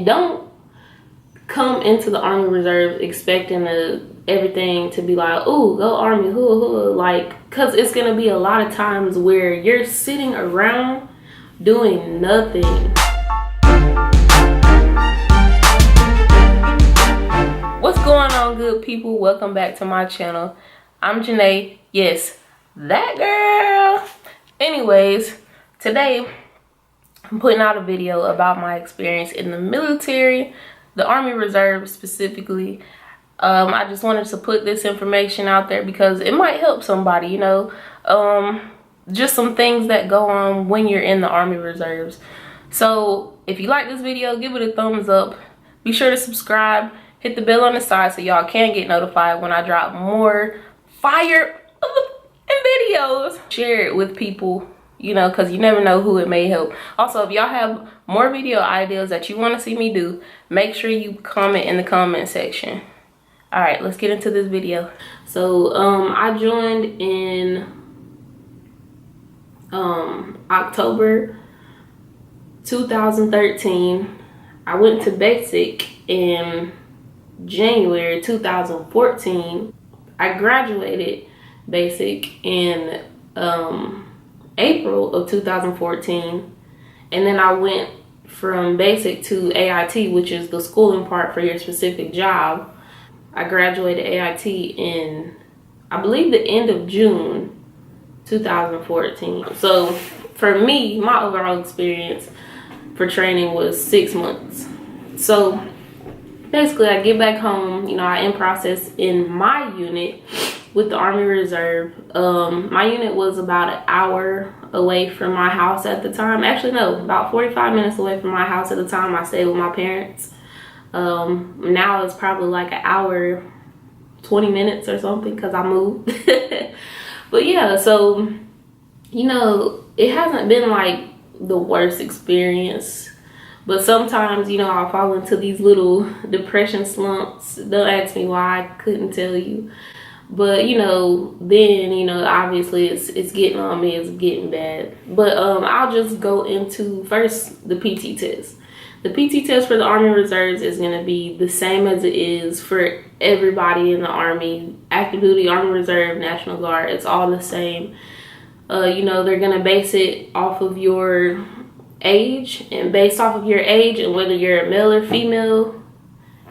Don't come into the Army Reserve expecting everything to be like, oh, go Army, like, because it's gonna be a lot of times where you're sitting around doing nothing. What's going on, good people? Welcome back to my channel. I'm Janae. Yes, that girl. Anyways, today I'm putting out a video about my experience in the military, the Army Reserve specifically. I just wanted to put this information out there because it might help somebody, you know. Just some things that go on when you're in the Army Reserves. So if you like this video, give it a thumbs up. Be sure to subscribe. Hit the bell on the side so y'all can get notified when I drop more fire and videos. Share it with people, you know, because you never know who it may help. Also, if y'all have more video ideas that you want to see me do, make sure you comment in the comment section. All right, let's get into this video. So I joined in October 2013. I went to basic in January 2014. I graduated basic in April of 2014, and then I went from basic to AIT, which is the schooling part for your specific job. I graduated AIT in, I believe, the end of June 2014. So for me, my overall experience for training was 6 months. So basically, I get back home, you know, I in process in my unit with the Army Reserve. My unit was about an hour away from my house at the time. Actually, no, about 45 minutes away from my house at the time. I stayed with my parents. Now it's probably like an hour, 20 minutes or something because I moved. But yeah, so, you know, it hasn't been like the worst experience. But sometimes, you know, I'll fall into these little depression slumps. Don't ask me why, I couldn't tell you. But, you know, then, you know, obviously it's getting on me, it's getting bad. But I'll just go into first the PT test. The PT test for the Army Reserves is going to be the same as it is for everybody in the Army. Active duty, Army Reserve, National Guard, it's all the same. You know, they're going to base it off of your age, and based off of your age and whether you're a male or female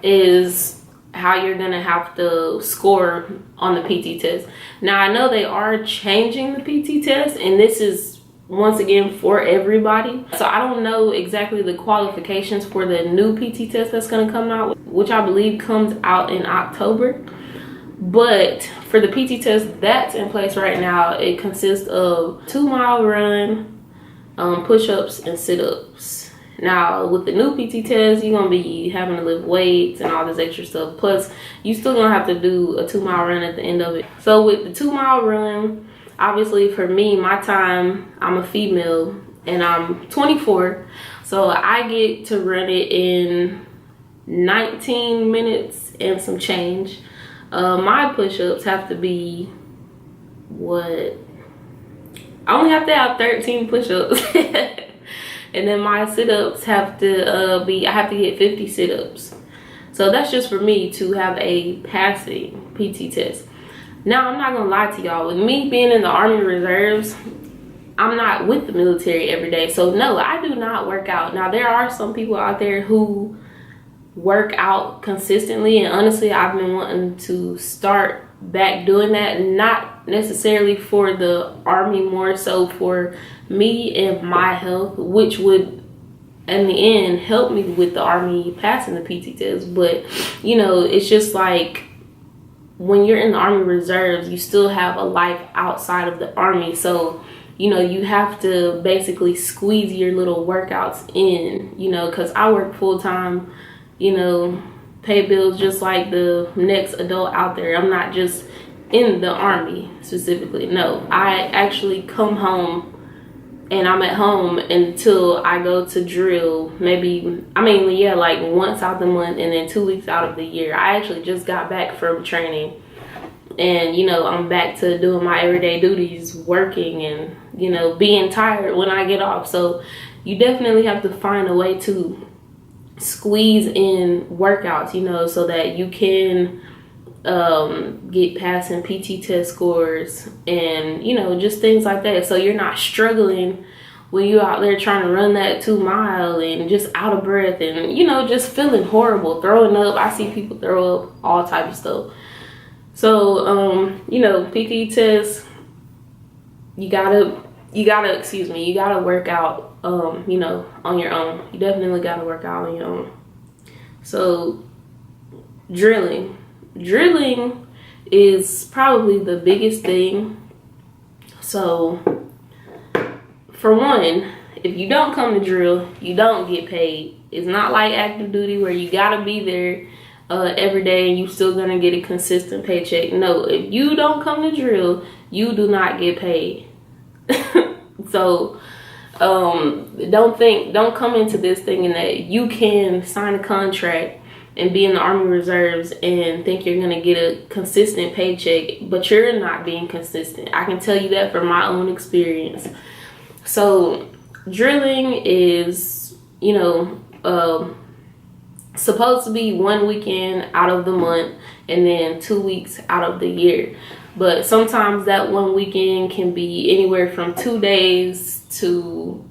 is how you're gonna have to score on the PT test. Now, I know they are changing the PT test, and this is once again for everybody, so I don't know exactly the qualifications for the new PT test that's gonna come out, which I believe comes out in October. But for the PT test that's in place right now, it consists of 2-mile run, push-ups and sit-ups. Now with the new PT test, you're gonna be having to lift weights and all this extra stuff, plus you still gonna have to do a 2-mile run at the end of it. So with the 2-mile run, obviously for me, my time, I'm a female and I'm 24, so I get to run it in 19 minutes and some change. My push-ups have to be what, I only have to have 13 push-ups. And then my sit-ups have to I have to get 50 sit-ups. So that's just for me to have a passing PT test. Now, I'm not gonna lie to y'all, with me being in the Army Reserves, I'm not with the military every day. So no, I do not work out. Now, there are some people out there who work out consistently, and honestly, I've been wanting to start back doing that, not necessarily for the Army, more so for me and my health, which would in the end help me with the Army passing the PT test. But you know, it's just like when you're in the Army Reserves, you still have a life outside of the Army, so you know, you have to basically squeeze your little workouts in, you know, because I work full-time, you know, pay bills just like the next adult out there. I'm not just in the Army specifically. No, I actually come home and I'm at home until I go to drill. Maybe, I mean, yeah, like once out the month and then 2 weeks out of the year. I actually just got back from training, and you know, I'm back to doing my everyday duties, working and, you know, being tired when I get off. So you definitely have to find a way to squeeze in workouts, you know, so that you can get passing PT test scores and, you know, just things like that. So you're not struggling when you're out there trying to run that 2 mile and just out of breath and, you know, just feeling horrible, throwing up. I see people throw up, all type of stuff. So, you know, PT test, you gotta work out, you know, on your own. You definitely gotta work out on your own. So drilling is probably the biggest thing. So for one, if you don't come to drill, you don't get paid. It's not like active duty where you gotta be there every day and you still gonna get a consistent paycheck. No, if you don't come to drill, you do not get paid. So don't come into this thinking that you can sign a contract and be in the Army Reserves and think you're gonna get a consistent paycheck, but you're not being consistent. I can tell you that from my own experience. So drilling is, you know, supposed to be 1 weekend out of the month and then 2 weeks out of the year. But sometimes that 1 weekend can be anywhere from 2 days to,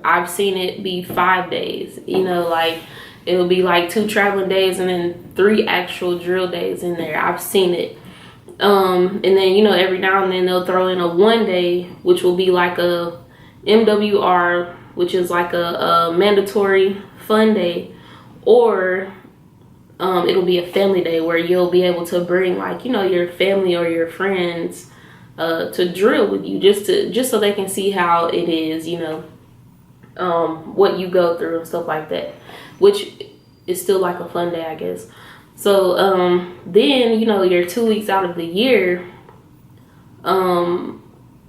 I've seen it be 5 days. You know, like it'll be like 2 traveling days and then 3 actual drill days in there. I've seen it. And then, you know, every now and then they'll throw in a 1 day, which will be like a MWR, which is like a mandatory fun day, or it'll be a family day where you'll be able to bring, like, you know, your family or your friends to drill with you, just so they can see how it is, you know, what you go through and stuff like that, which is still like a fun day, I guess. So then, you know, you're 2 weeks out of the year,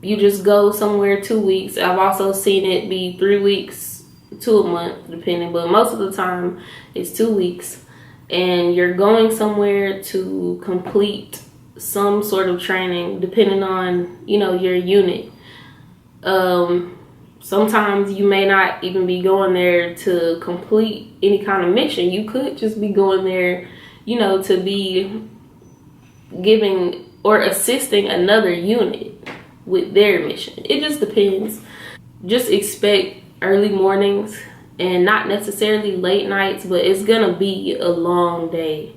you just go somewhere 2 weeks. I've also seen it be 3 weeks to a month, depending, but most of the time it's 2 weeks, and you're going somewhere to complete some sort of training, depending on, you know, your unit. Sometimes you may not even be going there to complete any kind of mission. You could just be going there, you know, to be giving or assisting another unit with their mission. It just depends. Just expect early mornings and not necessarily late nights, but it's gonna be a long day,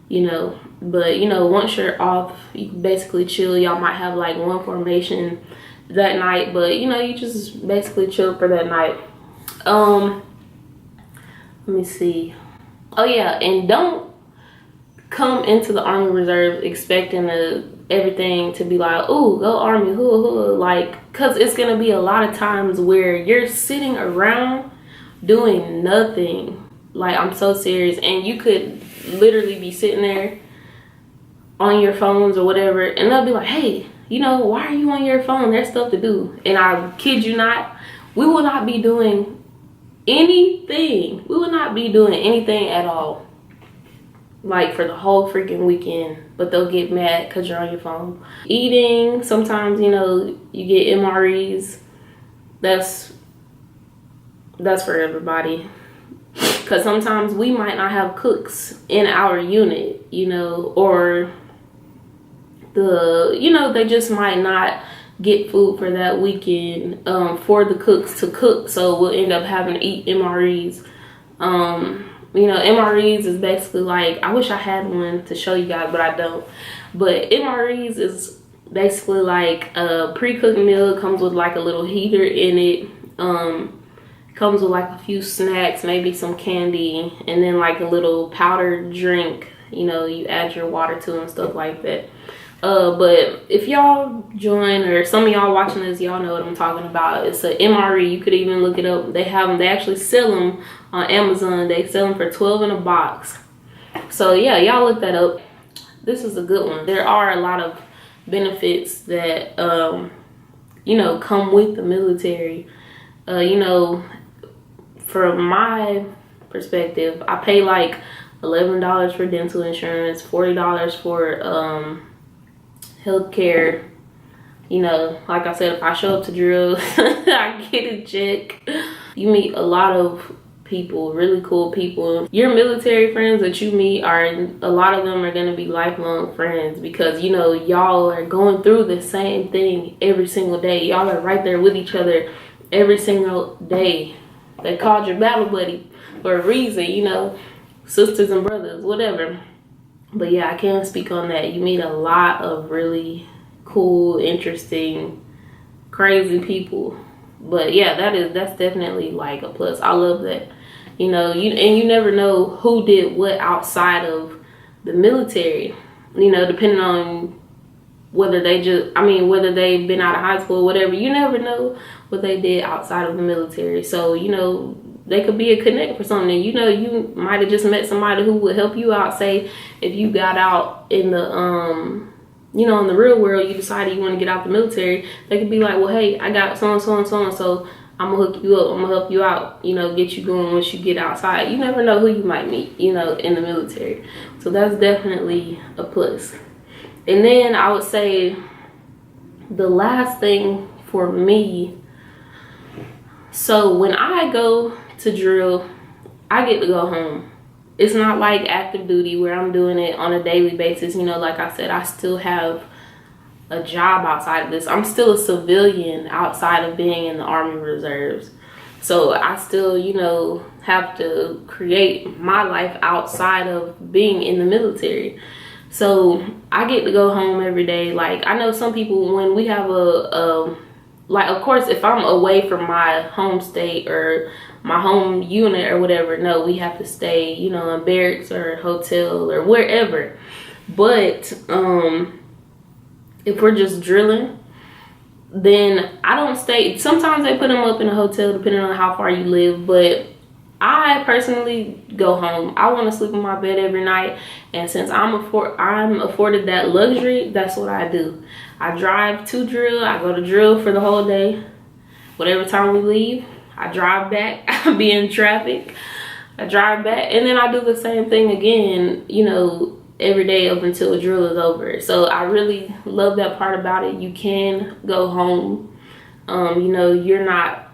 you know. But, you know, once you're off, you can basically chill. Y'all might have like one formation that night, but, you know, you just basically chill for that night. Let me see. Oh yeah, and don't come into the Army Reserve expecting everything to be like, oh, go Army, like, cause it's gonna be a lot of times where you're sitting around doing nothing. Like, I'm so serious, and you could literally be sitting there on your phones or whatever, and they'll be like, hey, you know, why are you on your phone? There's stuff to do. And I kid you not, we will not be doing anything. We will not be doing anything at all, like, for the whole freaking weekend. But they'll get mad because you're on your phone. Eating, sometimes, you know, you get MREs. That's for everybody. Because sometimes we might not have cooks in our unit, you know, or you know, they just might not get food for that weekend for the cooks to cook. So we'll end up having to eat MREs. You know, MREs is basically like, I wish I had one to show you guys, but I don't. But MREs is basically like a pre-cooked meal. It comes with like a little heater in it. Comes with like a few snacks, maybe some candy, and then like a little powdered drink, you know, you add your water to and stuff like that. But if y'all join, or some of y'all watching this, y'all know what I'm talking about. It's a MRE. You could even look it up. They have them. They actually sell them on Amazon. They sell them for $12 in a box. So yeah, y'all look that up. This is a good one. There are a lot of benefits that you know, come with the military. You know, from my perspective, I pay like $11 for dental insurance, $40 for healthcare. You know, like I said, if I show up to drill, I get a check. You meet a lot of people, really cool people. Your military friends that you meet are, a lot of them are going to be lifelong friends, because you know y'all are going through the same thing every single day. Y'all are right there with each other every single day. They called your battle buddy for a reason, you know, sisters and brothers, whatever. But yeah, I can speak on that. You meet a lot of really cool, interesting, crazy people. But yeah, that's definitely like a plus. I love that. You know, you never know who did what outside of the military. You know, depending on whether whether they've been out of high school or whatever. You never know what they did outside of the military. So, you know, they could be a connect for something. You know, you might have just met somebody who would help you out. Say if you got out in the you know, in the real world, you decided you want to get out the military, they could be like, well, hey, I got so and so and so and so, I'm gonna hook you up, I'm gonna help you out, you know, get you going once you get outside. You never know who you might meet, you know, in the military. So that's definitely a plus. And then I would say the last thing for me, so when I go to drill, I get to go home. It's not like active duty where I'm doing it on a daily basis. You know, like I said, I still have a job outside of this. I'm still a civilian outside of being in the Army Reserves. So I still, you know, have to create my life outside of being in the military. So I get to go home every day. Like, I know some people, when we have like, of course, if I'm away from my home state or my home unit or whatever, no, we have to stay, you know, in barracks or hotel or wherever. But if we're just drilling, then I don't stay. Sometimes they put them up in a hotel depending on how far you live, but I personally go home. I want to sleep in my bed every night, and since I'm afforded that luxury, that's what I do. I drive to drill. I go to drill for the whole day. Whatever time we leave, I drive back. I be in traffic. I drive back, and then I do the same thing again, you know, every day up until the drill is over. So I really love that part about it. You can go home. You know, you're not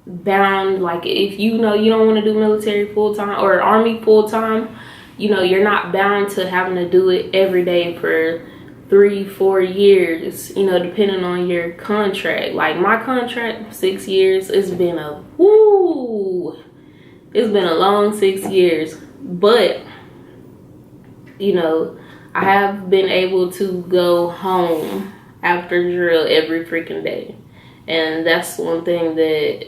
bound. Like, if you know you don't want to do military full-time or Army full-time, you know, you're not bound to having to do it every day for 3-4 years, you know, depending on your contract. Like, my contract, 6 years. It's been a long 6 years, but you know, I have been able to go home after drill every freaking day, and that's one thing that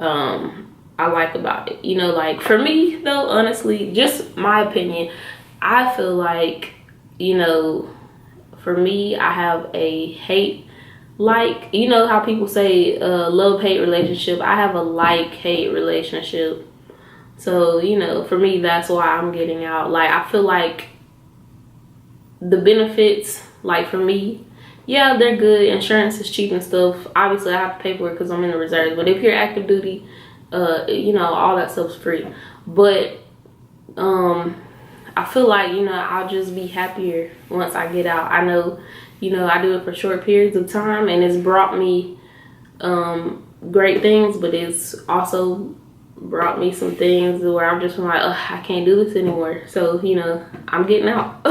I like about it. You know, like, for me though, honestly, just my opinion, I feel like, you know, for me, I have a like, you know how people say love-hate relationship. I have a like-hate relationship. So, you know, for me, that's why I'm getting out. Like, I feel like the benefits, like, for me, yeah, they're good. Insurance is cheap and stuff. Obviously, I have to pay for it because I'm in the reserves. But if you're active duty, you know, all that stuff's free. But I feel like, you know, I'll just be happier once I get out. I know, you know, I do it for short periods of time, and it's brought me great things, but it's also brought me some things where I'm just like, I can't do this anymore. So, you know, I'm getting out.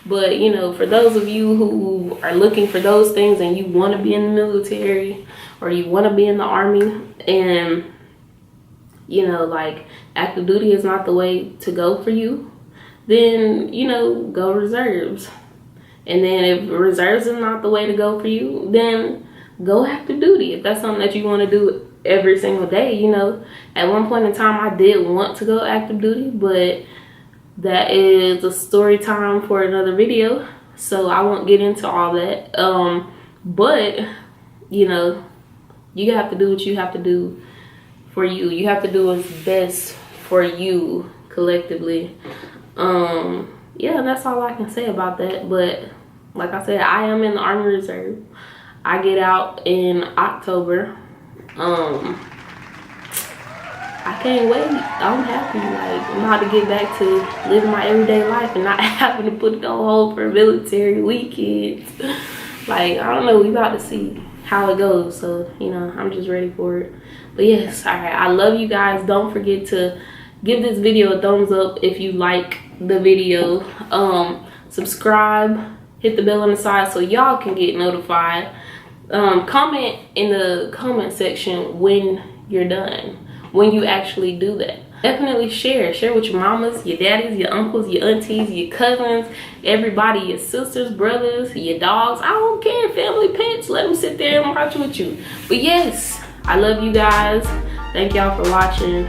But, you know, for those of you who are looking for those things and you want to be in the military or you want to be in the Army, and, you know, like, active duty is not the way to go for you, then, you know, go reserves. And then if reserves is not the way to go for you, then go active duty. If that's something that you want to do every single day, you know. At one point in time, I did want to go active duty, but that is a story time for another video, so I won't get into all that. But, you know, you have to do what you have to do for you. You have to do what's best for you collectively. Yeah, that's all I can say about that. But like I said, I am in the Army Reserve. I get out in October. I can't wait. I'm happy. Like, I'm about to get back to living my everyday life and not having to put it on hold for military weekends. Like, I don't know, we about to see. how it goes. So, you know, I'm just ready for it. But yes, all right, I love you guys. Don't forget to give this video a thumbs up if you like the video. Subscribe, hit the bell on the side so y'all can get notified. Comment in the comment section when you're done, when you actually do that. Definitely share with your mamas, your daddies, your uncles, your aunties, your cousins, everybody, your sisters, brothers, your dogs. I don't care, family, pets. Let them sit there and watch with you. But yes, I love you guys. Thank y'all for watching.